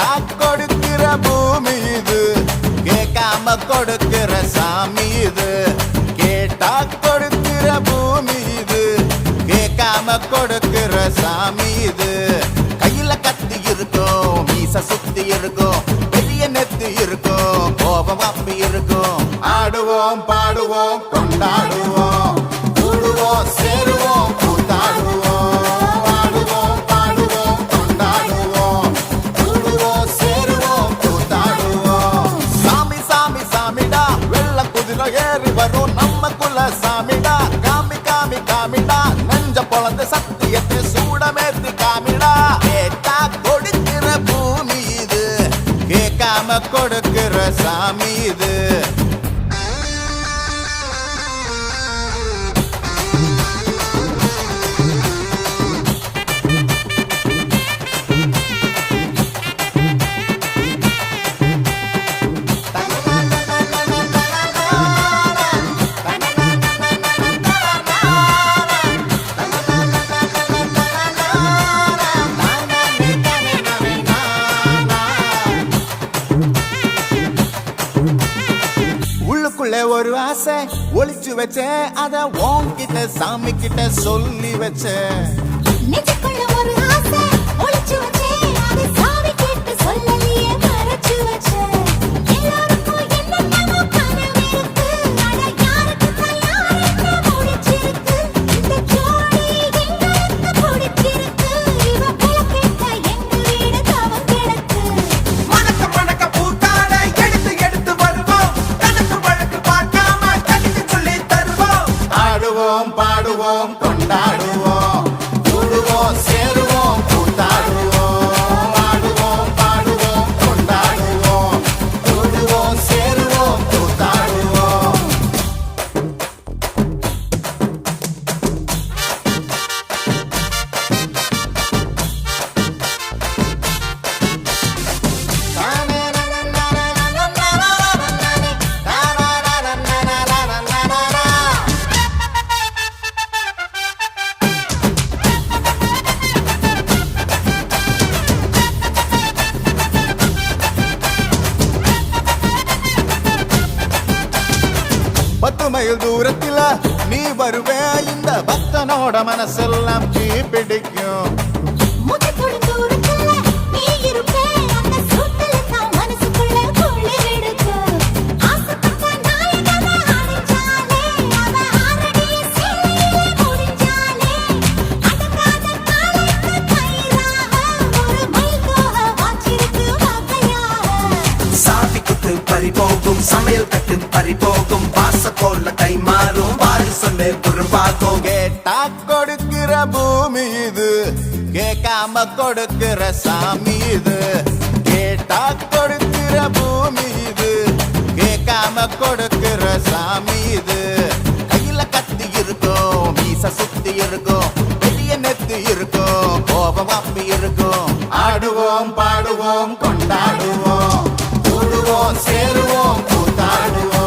கேட்டா கொடுக்கிற பூமி இது, கேட்காம கொடுக்கிற சாமி இது. கேட்டா கொடுக்கிற பூமி இது, கேட்காம கொடுக்கிற சாமி இது. கையில கத்தி இருக்கும், மீச சுத்தி இருக்கும், பெரிய நெத்தி இருக்கும், கோபம் அப்பி இருக்கும். ஆடுவோம் பாடுவோம் கொண்டாடுவோம், கூடுவோம் சேருவோம் கூத்தாடுவோம். ஆடுவோம் பாடுவோம் கொண்டாடுவோம், கூடுவோம் சேருவோம் கூத்தாடுவோம். சாமி சாமி சாமிடா, வெள்ள குதிரை ஏறி வரும் நம்ம குல சாமிடா. காமி காமி காமிடா, நெஞ்ச பொழந்த சத்தியத்தை சூடமேத்தி காமிடா. கேட்டா கொடுக்கிற பூமி இது, கேட்காம கொடுக்கிற சாமி இது. உள்ளுக்குள்ளே ஒரு ஆசை ஒளிச்சு வச்சேன், அத உன்கிட்ட சாமி கிட்ட சொல்லி வச்சேன். நெஞ்சுக்குள்ள ஒரு ஆசை ஒளிச்சு வச்சேன், அதை சாமி கிட்ட சொல்லலையே மறைச்சு வச்சேன். எல்லாருக்கும் என்னென்னமோ கனவு இருக்கு, ஆனா யாருக்கு யார் என்ன முடிச்சிருக்கு. இந்த ஜோடி எங்களுக்கு பிடிச்சிருக்கு, இவ பிளக்கிட்ட எங்க வீடு தவம் கிடக்கு. மணக்க மணக்க பூத்தாட எடுத்து எடுத்து வருவோம், கணக்கு வழக்கு பார்க்காம கணித்து சொல்லி தருவோம். ஆடுவோம் பாடுவோம் கொண்டாடுவோம், கூடுவோம் சேருவோம் கூத்தாடுவோம். ஆடுவோம் பாடுவோம் கொண்டாடுவோம், கூடுவோம் சேருவோம் கூத்தாடுவோம். பத்து மைல் தூரத்தில நீ வருவே, இந்த பக்தனோட மனசெல்லாம் தீ பிடிக்கும். முகத்தோட தூரத்துல நீ இருப்பே, அந்த சூட்டுல தான் மனசுக்குள்ள குளிர் எடுக்கு. ஆசைப்பட்ட நாயகனை அடைஞ்சாலே, அவ ஆரடிய சேலையிலே முடிஞ்சாலே. அடங்காத காலைக்கு கயிறாக, ஒரு மைல்கோக வாஞ்சிருக்கு வகையாக. சாவி குத்து பறிபோகும், சமையல் கட்டு பறிபோகும், வாச போல கை மாறும், வாரி சொல்லு குறும்பாகும். கேட்டா கொடுக்கிற பூமி இது, கேட்காம கொடுக்கிற சாமி இது. கேட்டா கொடுக்கிற பூமி இது, கேட்காம கொடுக்கிற சாமி இது. கையில கத்தி இருக்கும், மீச சுத்தி இருக்கும், பெரிய நெத்தி இருக்கும், கோபம் அப்பி இருக்கும். ஆடுவோம் பாடுவோம் கொண்டாடுவோம், கூடுவோம் சேருவோம் கூத்தாடுவோம்.